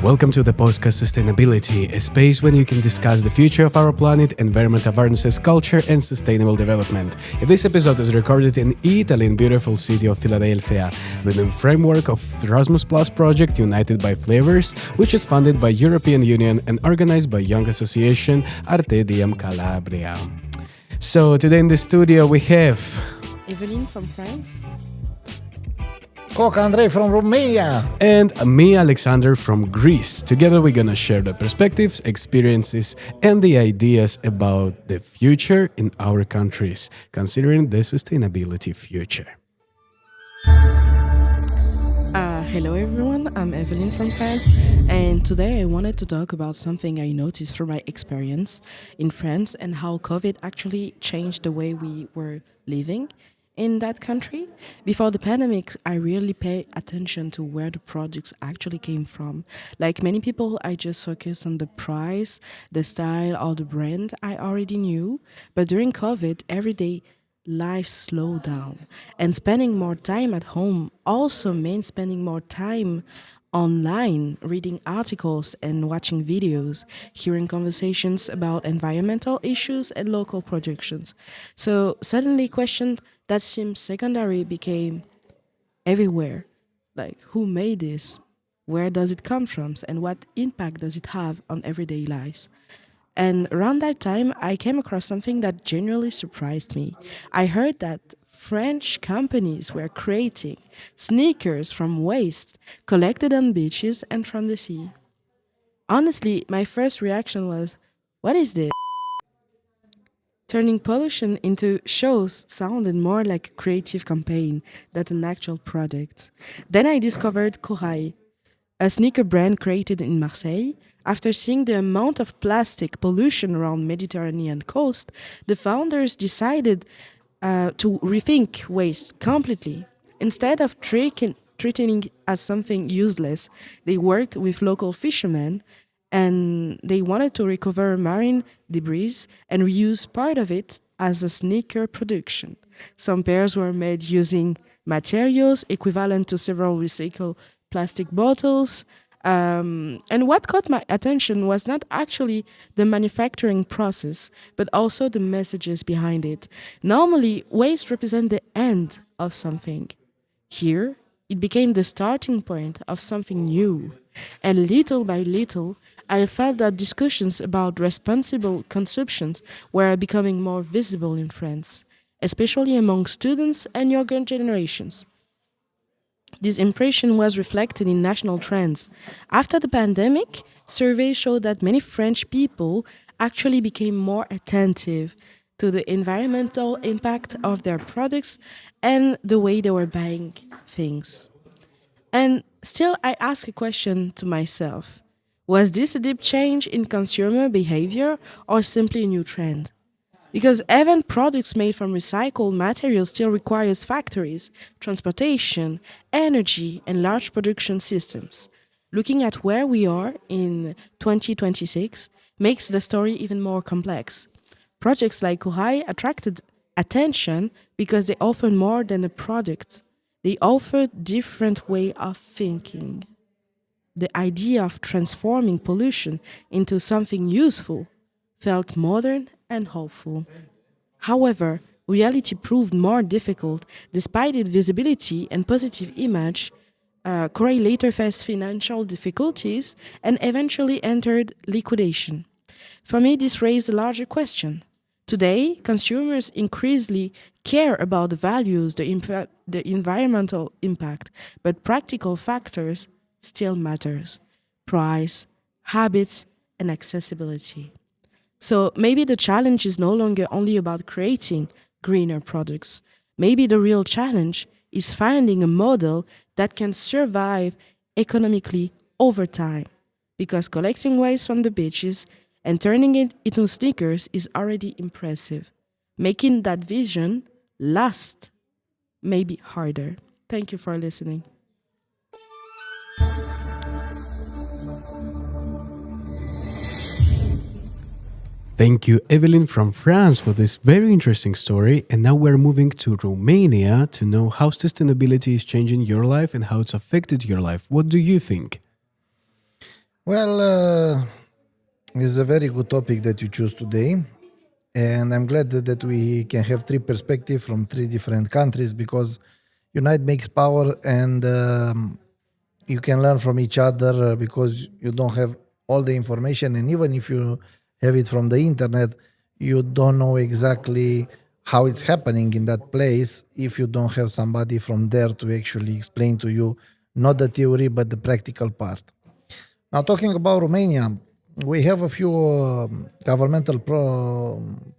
Welcome to the podcast Sustainability, a space where you can discuss the future of our planet, environment awareness, culture, and sustainable development. This episode is recorded in Italy, in beautiful city of Philadelphia, within the framework of Erasmus Plus project United by Flavours, which is funded by European Union and organized by Young Association Arte Diem Calabria. So today in the studio we have Evelyn from France. Andrei from Romania. and me, Alexander, from Greece. Together we're gonna share the perspectives, experiences, and the ideas about the future in our countries, considering the sustainability future. Hello everyone, I'm Evelyn from France, and today I wanted to talk about something I noticed from my experience in France and how COVID actually changed the way we were living in that country. Before the pandemic, I really paid attention to where the products actually came from. Like many people, I just focused on the price, the style, or the brand I already knew. But during COVID, everyday life slowed down. And spending more time at home also meant spending more time online, reading articles and watching videos, hearing conversations about environmental issues and local productions. So suddenly questions that seemed secondary became everywhere. Like who made this? Where does it come from? And what impact does it have on everyday lives? And around that time, I came across something that genuinely surprised me. I heard that French companies were creating sneakers from waste collected on beaches and from the sea. Honestly, my first reaction was, what is this? Turning pollution into shows sounded more like a creative campaign than an actual product. Then I discovered Corail, a sneaker brand created in Marseille. After seeing the amount of plastic pollution around Mediterranean coast, the founders decided to rethink waste completely. Instead of treating it as something useless, they worked with local fishermen and they wanted to recover marine debris and reuse part of it as a sneaker production. Some pairs were made using materials equivalent to several recycled plastic bottles. And what caught my attention was not actually the manufacturing process, but also the messages behind it. Normally, waste represents the end of something. Here, it became the starting point of something new. And little by little, I felt that discussions about responsible consumptions were becoming more visible in France, especially among students and younger generations. This impression was reflected in national trends. After the pandemic, surveys showed that many French people actually became more attentive to the environmental impact of their products and the way they were buying things. And still, I ask a question to myself. Was this a deep change in consumer behavior or simply a new trend? Because even products made from recycled materials still requires factories, transportation, energy, and large production systems. Looking at where we are in 2026 makes the story even more complex. Projects like Kohai attracted attention because they offered more than a product. They offered different way of thinking. The idea of transforming pollution into something useful felt modern and hopeful. However, reality proved more difficult. Despite its visibility and positive image, Corey later faced financial difficulties and eventually entered liquidation. For me, this raised a larger question. Today, consumers increasingly care about the values, the environmental impact, but practical factors still matters. Price, habits, and accessibility. So maybe the challenge is no longer only about creating greener products. Maybe the real challenge is finding a model that can survive economically over time. Because collecting waste from the beaches and turning it into sneakers is already impressive. Making that vision last may be harder. Thank you for listening. Thank you, Evelyn from France, for this very interesting story. And now we're moving to Romania to know how sustainability is changing your life and how it's affected your life. What do you think? Well, it's a very good topic that you choose today. And I'm glad that we can have three perspectives from three different countries because unite makes power and you can learn from each other because you don't have all the information. And even if you have it from the internet, you don't know exactly how it's happening in that place if you don't have somebody from there to actually explain to you not the theory but the practical part. Now, talking about Romania, we have a few governmental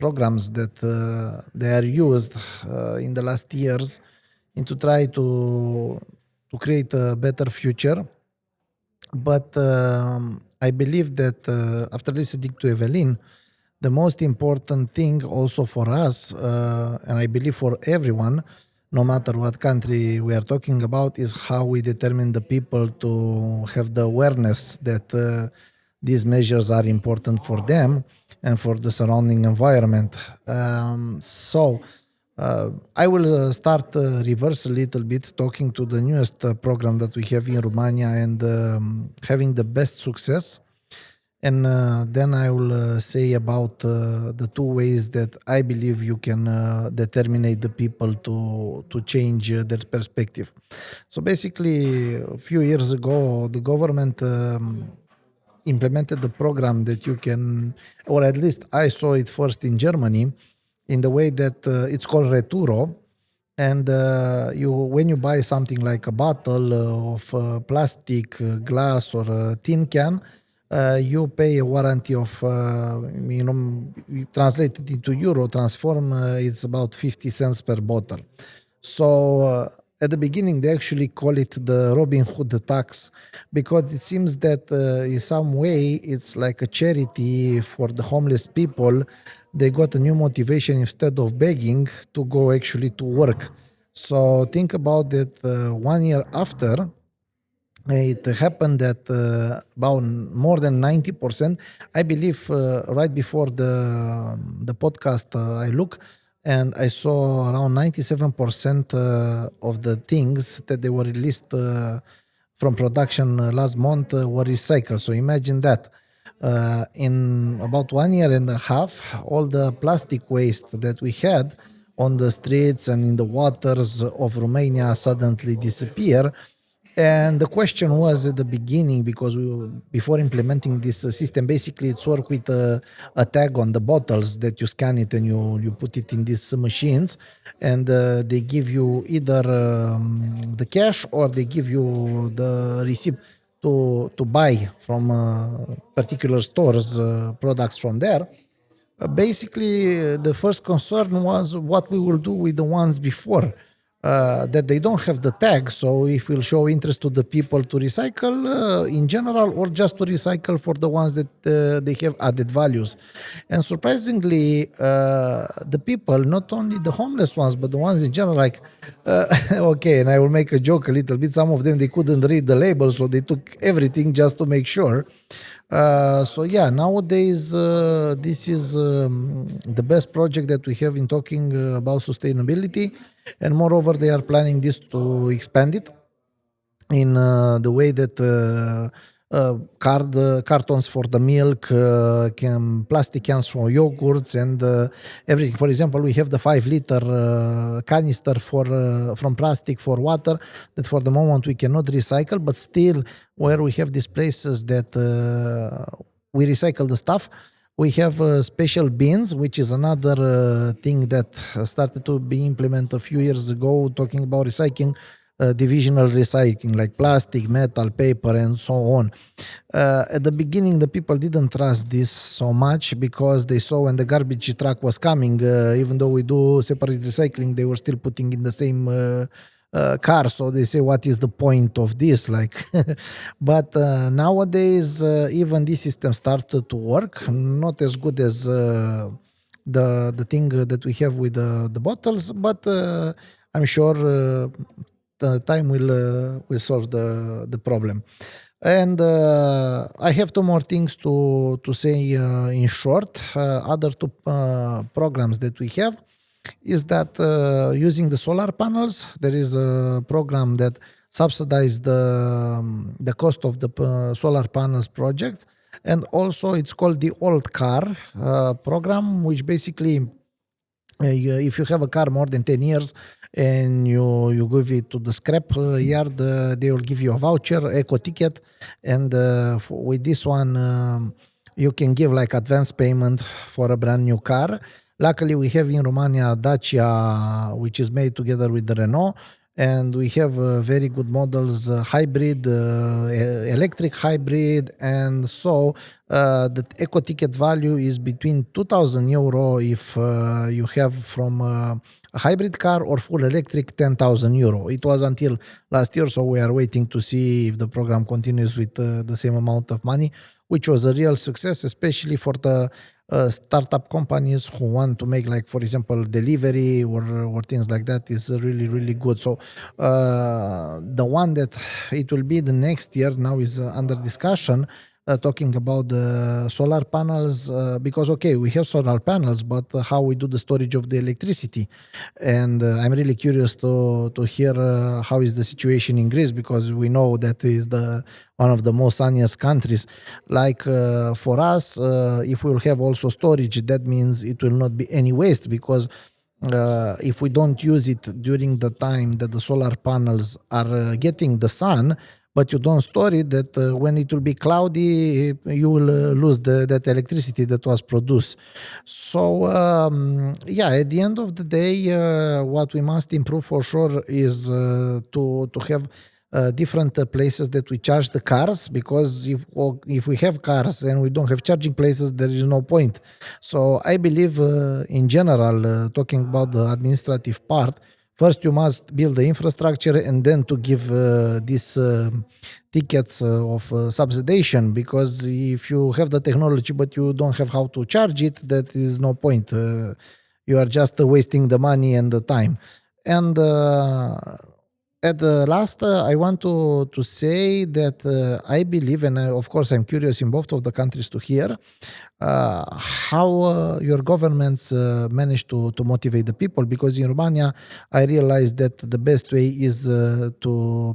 programs that they are used in the last years in to try to create a better future. But I believe that after listening to Evelyn, the most important thing also for us, and I believe for everyone, no matter what country we are talking about, is how we determine the people to have the awareness that these measures are important for them and for the surrounding environment. I will start reverse a little bit, talking to the newest program that we have in Romania and having the best success. And then I will say about the two ways that I believe you can determine the people to change their perspective. So basically, a few years ago, the government implemented the program that you can, or at least I saw it first in Germany, in the way that it's called Returo. And you, when you buy something like a bottle of plastic, glass, or a tin can, you pay a warranty of, you translate it into euro, transform, it's about 50 cents per bottle. So at the beginning, they actually call it the Robin Hood tax because it seems that in some way it's like a charity for the homeless people. They got a new motivation instead of begging to go actually to work. So think about it 1 year after it happened that about more than 90%, I believe, right before the podcast, I look and I saw around 97% of the things that they were released from production last month were recycled. So imagine that. In about 1 year and a half, all the plastic waste that we had on the streets and in the waters of Romania suddenly disappear. And the question was at the beginning, because before implementing this system, basically it's work with a tag on the bottles that you scan it and you put it in these machines, and they give you either the cash or they give you the receipt to buy from particular stores products from there. Basically, the first concern was what we will do with the ones before. That they don't have the tag, so if we'll show interest to the people to recycle in general or just to recycle for the ones that they have added values. And surprisingly, the people, not only the homeless ones, but the ones in general, like, okay, and I will make a joke a little bit, some of them, they couldn't read the label, so they took everything just to make sure. So yeah, nowadays this is the best project that we have in talking about sustainability, and moreover, they are planning this to expand it in the way that cartons for the milk, plastic cans for yogurts, and everything. For example, we have the 5-liter canister for from plastic for water that for the moment we cannot recycle, but still, where we have these places that we recycle the stuff. We have special bins, which is another thing that started to be implemented a few years ago, talking about recycling, divisional recycling, like plastic, metal, paper, and so on. At the beginning, the people didn't trust this so much because they saw when the garbage truck was coming, even though we do separate recycling, they were still putting in the same car. So they say, what is the point of this? Like, but nowadays, even this system started to work, not as good as the thing that we have with the bottles, but I'm sure the time will solve the problem. And I have two more things to say in short. Other two programs that we have is that using the solar panels, there is a program that subsidize the cost of the solar panels project. And also it's called the old car program, which basically if you have a car more than 10 years and you give it to the scrap yard, they will give you a voucher, eco ticket, and with this one you can give like advance payment for a brand new car. Luckily we have in Romania Dacia, which is made together with the Renault, and we have very good models, hybrid, electric hybrid, and so the eco ticket value is between 2,000 euro if you have from a hybrid car, or full electric 10,000 euro. It was until last year, so we are waiting to see if the program continues with the same amount of money, which was a real success, especially for the startup companies who want to make, like, for example, delivery or things like that, is really, really good. So the one that it will be the next year now is under discussion, talking about the solar panels, because, okay, we have solar panels, but how we do the storage of the electricity. And I'm really curious to hear how is the situation in Greece, because we know that is the one of the most sunniest countries. Like for us, if we'll have also storage, that means it will not be any waste, because if we don't use it during the time that the solar panels are getting the sun, but you don't store it, that when it will be cloudy, you will lose that electricity that was produced. So yeah, at the end of the day, what we must improve for sure is to have different places that we charge the cars, because if we have cars and we don't have charging places, there is no point. So I believe in general, talking about the administrative part, first you must build the infrastructure, and then to give these tickets of subsidization, because if you have the technology but you don't have how to charge it, that is no point. You are just wasting the money and the time. And at the last, I want to say that I believe, and of course I'm curious in both of the countries to hear how your governments manage to motivate the people. Because in Romania, I realized that the best way is to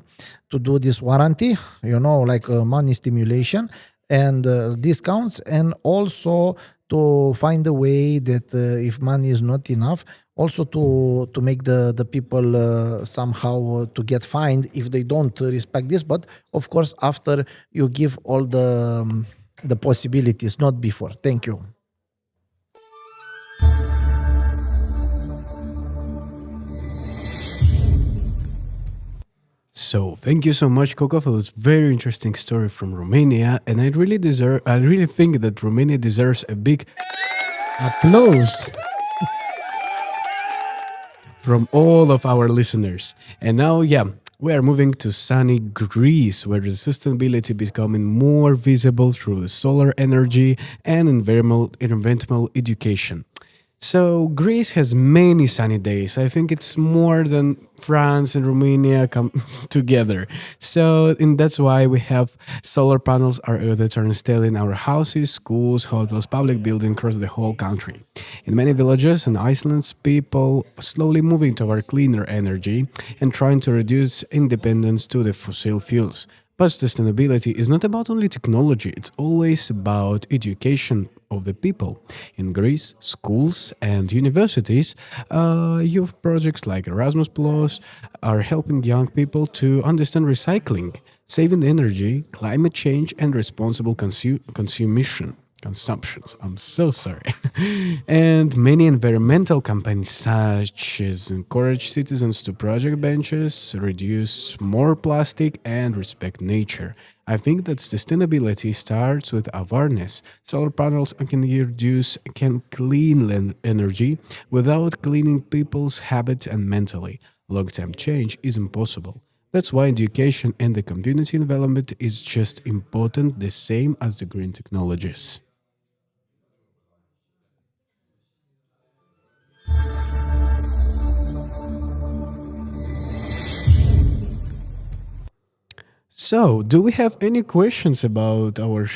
do this warranty, like money stimulation and discounts, and also to find a way that if money is not enough, also to make the people somehow to get fined if they don't respect this. But of course, after you give all the possibilities, not before. Thank you. So thank you so much, Coco, for this very interesting story from Romania. And I really think that Romania deserves a big applause from all of our listeners. And now, yeah, we are moving to sunny Greece, where the sustainability becoming more visible through the solar energy and environmental education. So Greece has many sunny days. I think it's more than France and Romania come together. So and that's why we have solar panels that are installed in our houses, schools, hotels, public buildings across the whole country. In many villages and islands, people slowly moving toward cleaner energy and trying to reduce independence to the fossil fuels. But sustainability is not about only technology, it's always about education of the people. In Greece, schools and universities, youth projects like Erasmus Plus are helping young people to understand recycling, saving energy, climate change, and responsible consumption. Consumptions. I'm so sorry. And many environmental campaigns, such as encourage citizens to project benches, reduce more plastic, and respect nature. I think that sustainability starts with awareness. Solar panels can clean energy without cleaning people's habits and mentally. Long-term change is impossible. That's why education and the community development is just important, the same as the green technologies. So, do we have any questions about our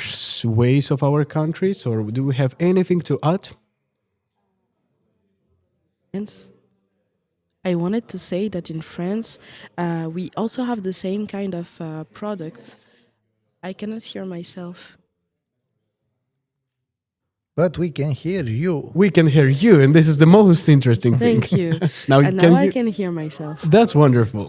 ways of our countries, or do we have anything to add? Hence, I I wanted to say that in France, we also have the same kind of products. I cannot hear myself. But we can hear you. We can hear you, and this is the most interesting thing. Thank you. Now, And now I can hear myself. That's wonderful.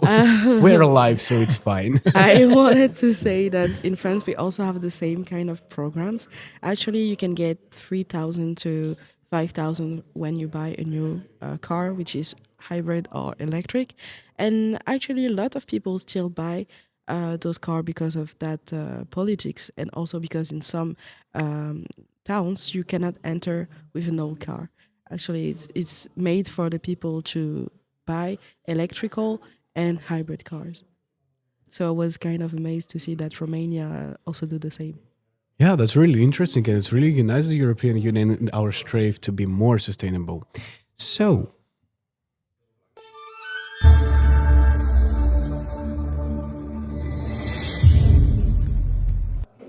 We're alive, so it's fine. I wanted to say that in France we also have the same kind of programs. Actually, you can get 3,000 to 5,000 when you buy a new car, which is hybrid or electric. And actually, a lot of people still buy those cars because of that politics, and also because in some towns you cannot enter with an old car. Actually, it's made for the people to buy electrical and hybrid cars. So I was kind of amazed to see that Romania also do the same. Yeah, that's really interesting, and it's really unites the European Union in our strive to be more sustainable. So,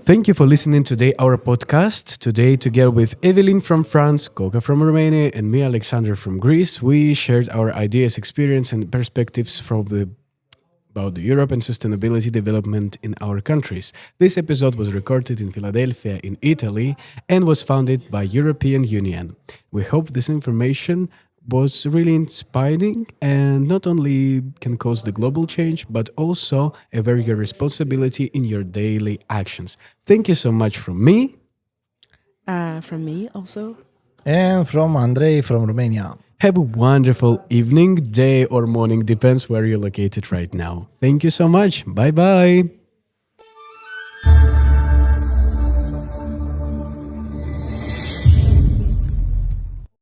thank you for listening today our podcast. Today, together with Evelyn from France, Coca from Romania, and me, Alexander from Greece, we shared our ideas, experience, and perspectives about Europe and sustainability development in our countries. This episode was recorded in Philadelphia, in Italy, and was founded by European Union. We hope this information was really inspiring and not only can cause the global change, but also aware your responsibility in your daily actions. Thank you so much from me. From me also. And from Andrei from Romania. Have a wonderful evening, day, or morning, depends where you're located right now. Thank you so much. Bye bye.